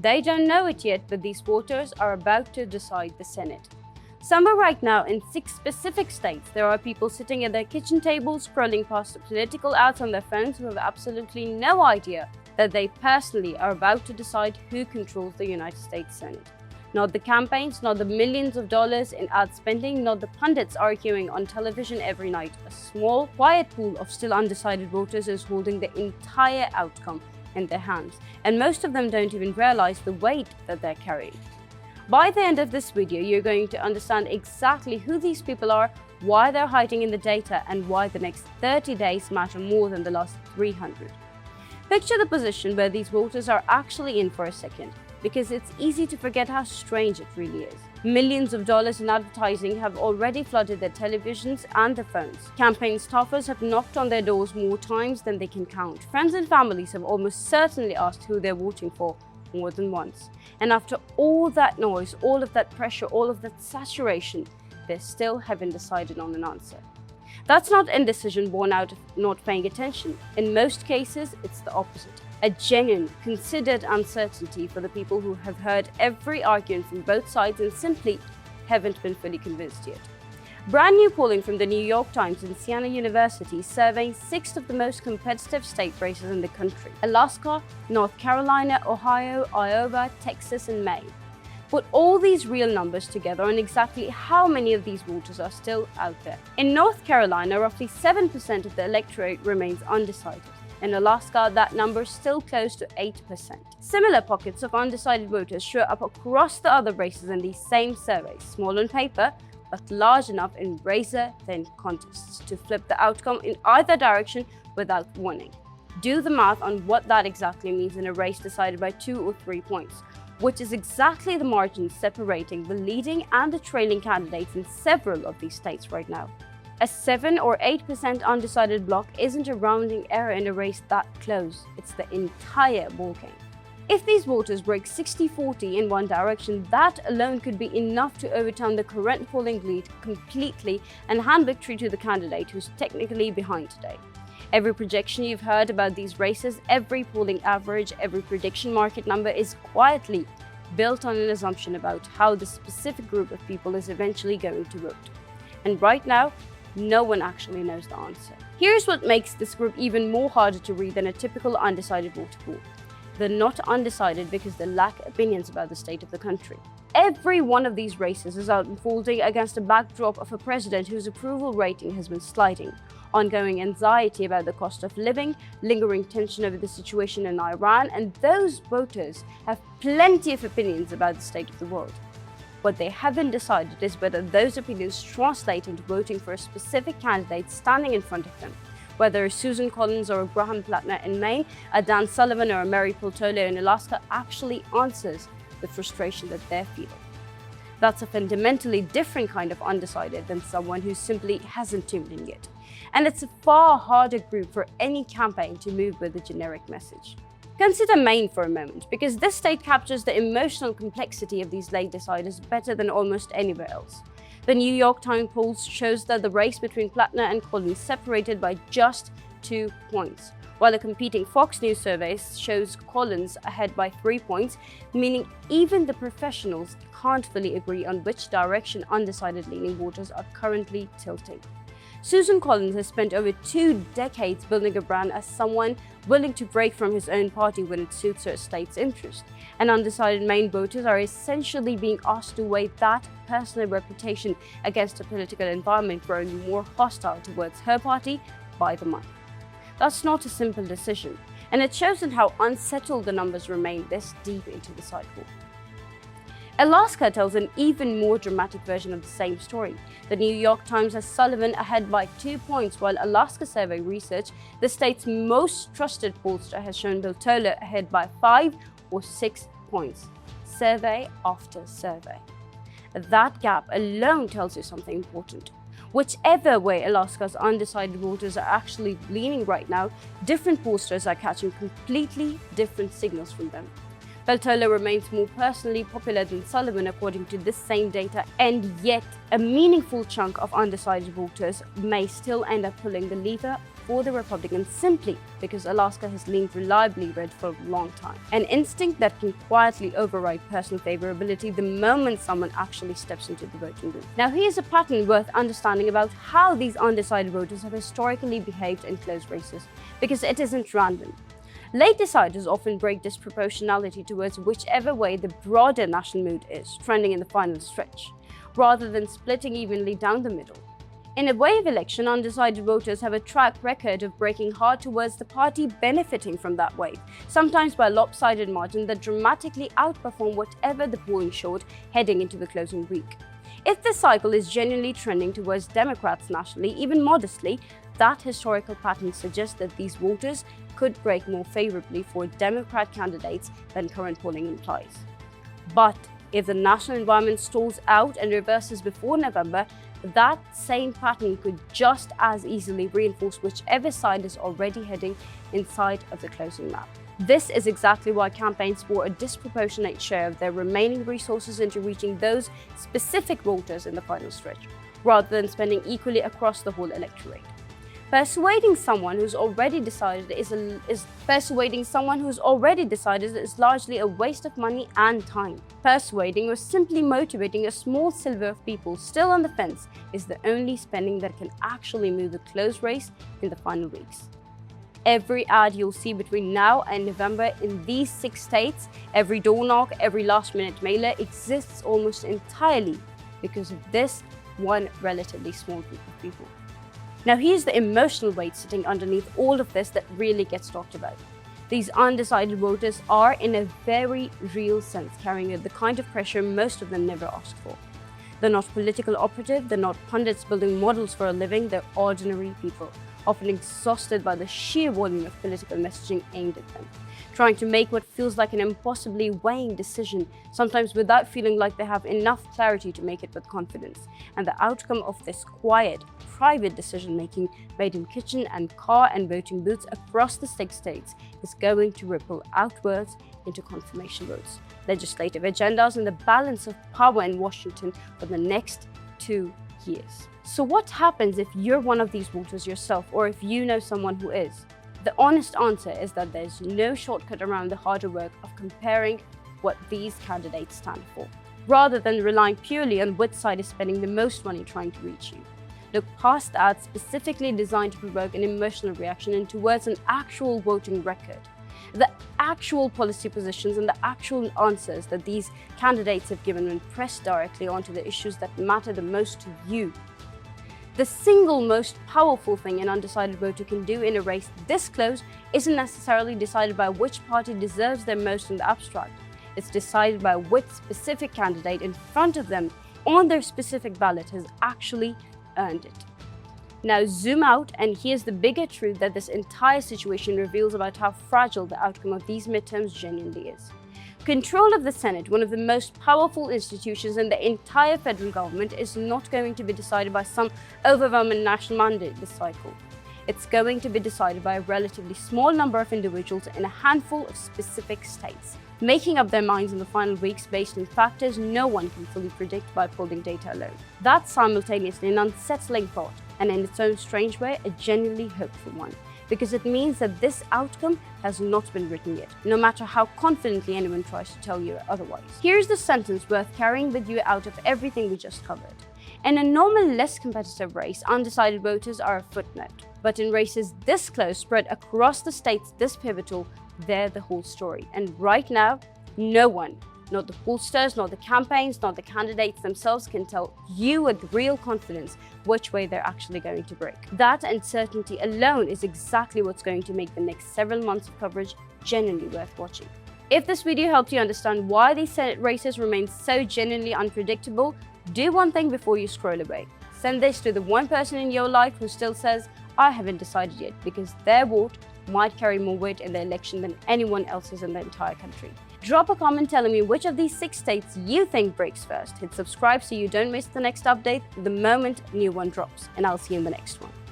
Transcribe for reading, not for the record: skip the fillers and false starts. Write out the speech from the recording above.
They don't know it yet, but these voters are about to decide the Senate. Somewhere right now in 6 specific states, there are people sitting at their kitchen tables scrolling past the political ads on their phones who have absolutely no idea that they personally are about to decide who controls the United States Senate. Not the campaigns, not the millions of dollars in ad spending, not the pundits arguing on television every night. A small, quiet pool of still undecided voters is holding the entire outcome in their hands, and most of them don't even realize the weight that they're carrying. By the end of this video, you're going to understand exactly who these people are, why they're hiding in the data, and why the next 30 days matter more than the last 300. Picture the position where these voters are actually in for a second, because it's easy to forget how strange it really is. Millions of dollars in advertising have already flooded their televisions and their phones. Campaign staffers have knocked on their doors more times than they can count. Friends and families have almost certainly asked who they're voting for more than once. And after all that noise, all of that pressure, all of that saturation, they still haven't decided on an answer. That's not indecision born out of not paying attention. In most cases, it's the opposite. A genuine, considered uncertainty for the people who have heard every argument from both sides and simply haven't been fully convinced yet. Brand new polling from the New York Times and Siena University surveying 6 of the most competitive state races in the country: Alaska, North Carolina, Ohio, Iowa, Texas, and Maine. Put all these real numbers together on exactly how many of these voters are still out there. In North Carolina, roughly 7% of the electorate remains undecided. In Alaska, that number is still close to 8%. Similar pockets of undecided voters show up across the other races in these same surveys, small on paper, but large enough in razor-thin contests to flip the outcome in either direction without warning. Do the math on what that exactly means in a race decided by 2 or 3 points, which is exactly the margin separating the leading and the trailing candidates in several of these states right now. A 7 or 8% undecided block isn't a rounding error in a race that close, it's the entire ballgame. If these voters break 60-40 in one direction, that alone could be enough to overturn the current polling lead completely and hand victory to the candidate who's technically behind today. Every projection you've heard about these races, every polling average, every prediction market number is quietly built on an assumption about how the specific group of people is eventually going to vote. And right now, no one actually knows the answer. Here's what makes this group even more harder to read than a typical undecided voter pool. They're not undecided because they lack opinions about the state of the country. Every one of these races is unfolding against a backdrop of a president whose approval rating has been sliding, ongoing anxiety about the cost of living, lingering tension over the situation in Iran, and those voters have plenty of opinions about the state of the world. What they haven't decided is whether those opinions translate into voting for a specific candidate standing in front of them, whether a Susan Collins or a Graham Plattner in Maine, a Dan Sullivan or a Mary Poltolo in Alaska actually answers the frustration that they're feeling. That's a fundamentally different kind of undecided than someone who simply hasn't tuned in yet. And it's a far harder group for any campaign to move with a generic message. Consider Maine for a moment, because this state captures the emotional complexity of these late deciders better than almost anywhere else. The New York Times polls shows that the race between Plattner and Collins separated by just 2 points, while a competing Fox News survey shows Collins ahead by 3 points, meaning even the professionals can't fully agree on which direction undecided-leaning voters are currently tilting. Susan Collins has spent over 2 decades building a brand as someone willing to break from his own party when it suits her state's interest, and undecided Maine voters are essentially being asked to weigh that personal reputation against a political environment growing more hostile towards her party by the month. That's not a simple decision, and it shows in how unsettled the numbers remain this deep into the cycle. Alaska tells an even more dramatic version of the same story. The New York Times has Sullivan ahead by 2 points, while Alaska Survey Research, the state's most trusted pollster, has shown Poltolo ahead by 5 or 6 points, survey after survey. That gap alone tells you something important. Whichever way Alaska's undecided voters are actually leaning right now, different pollsters are catching completely different signals from them. Beltola remains more personally popular than Sullivan according to this same data, and yet a meaningful chunk of undecided voters may still end up pulling the lever for the Republicans simply because Alaska has leaned reliably red for a long time. An instinct that can quietly override personal favorability the moment someone actually steps into the voting booth. Now here's a pattern worth understanding about how these undecided voters have historically behaved in close races, because it isn't random. Late deciders often break disproportionality towards whichever way the broader national mood is, trending in the final stretch, rather than splitting evenly down the middle. In a wave election, undecided voters have a track record of breaking hard towards the party benefiting from that wave, sometimes by a lopsided margin that dramatically outperform whatever the polling showed heading into the closing week. If this cycle is genuinely trending towards Democrats nationally, even modestly, that historical pattern suggests that these voters could break more favorably for Democrat candidates than current polling implies. But if the national environment stalls out and reverses before November, that same pattern could just as easily reinforce whichever side is already heading inside of the closing map. This is exactly why campaigns pour a disproportionate share of their remaining resources into reaching those specific voters in the final stretch, rather than spending equally across the whole electorate. Persuading someone who's already decided is largely a waste of money and time. Persuading or simply motivating a small sliver of people still on the fence is the only spending that can actually move the close race in the final weeks. Every ad you'll see between now and November in these 6 states, every door knock, every last-minute mailer exists almost entirely because of this one relatively small group of people. Now here's the emotional weight sitting underneath all of this that really gets talked about. These undecided voters are, in a very real sense, carrying the kind of pressure most of them never asked for. They're not political operative, they're not pundits building models for a living, they're ordinary people, often exhausted by the sheer volume of political messaging aimed at them, trying to make what feels like an impossibly weighing decision, sometimes without feeling like they have enough clarity to make it with confidence. And the outcome of this quiet, private decision-making made in kitchen and car and voting booths across the 6 states is going to ripple outwards into confirmation votes, legislative agendas, and the balance of power in Washington for the next 2 years. So what happens if you're one of these voters yourself, or if you know someone who is? The honest answer is that there's no shortcut around the harder work of comparing what these candidates stand for, rather than relying purely on which side is spending the most money trying to reach you. Look past ads specifically designed to provoke an emotional reaction and towards an actual voting record. The actual policy positions and the actual answers that these candidates have given when pressed directly onto the issues that matter the most to you. The single most powerful thing an undecided voter can do in a race this close isn't necessarily decided by which party deserves them most in the abstract. It's decided by which specific candidate in front of them on their specific ballot has actually earned it. Now zoom out, and here's the bigger truth that this entire situation reveals about how fragile the outcome of these midterms genuinely is. Control of the Senate, one of the most powerful institutions in the entire federal government, is not going to be decided by some overwhelming national mandate this cycle. It's going to be decided by a relatively small number of individuals in a handful of specific states, making up their minds in the final weeks based on factors no one can fully predict by polling data alone. That's simultaneously an unsettling thought, and in its own strange way, a genuinely hopeful one, because it means that this outcome has not been written yet, no matter how confidently anyone tries to tell you otherwise. Here's the sentence worth carrying with you out of everything we just covered. In a normal, less competitive race, undecided voters are a footnote. But in races this close, spread across the states this pivotal, they're the whole story. And right now, no one, not the pollsters, not the campaigns, not the candidates themselves, can tell you with real confidence which way they're actually going to break. That uncertainty alone is exactly what's going to make the next several months of coverage genuinely worth watching. If this video helped you understand why these Senate races remain so genuinely unpredictable, do one thing before you scroll away. Send this to the one person in your life who still says, I haven't decided yet, because their vote might carry more weight in the election than anyone else's in the entire country. Drop a comment telling me which of these 6 states you think breaks first. Hit subscribe so you don't miss the next update the moment a new one drops, and I'll see you in the next one.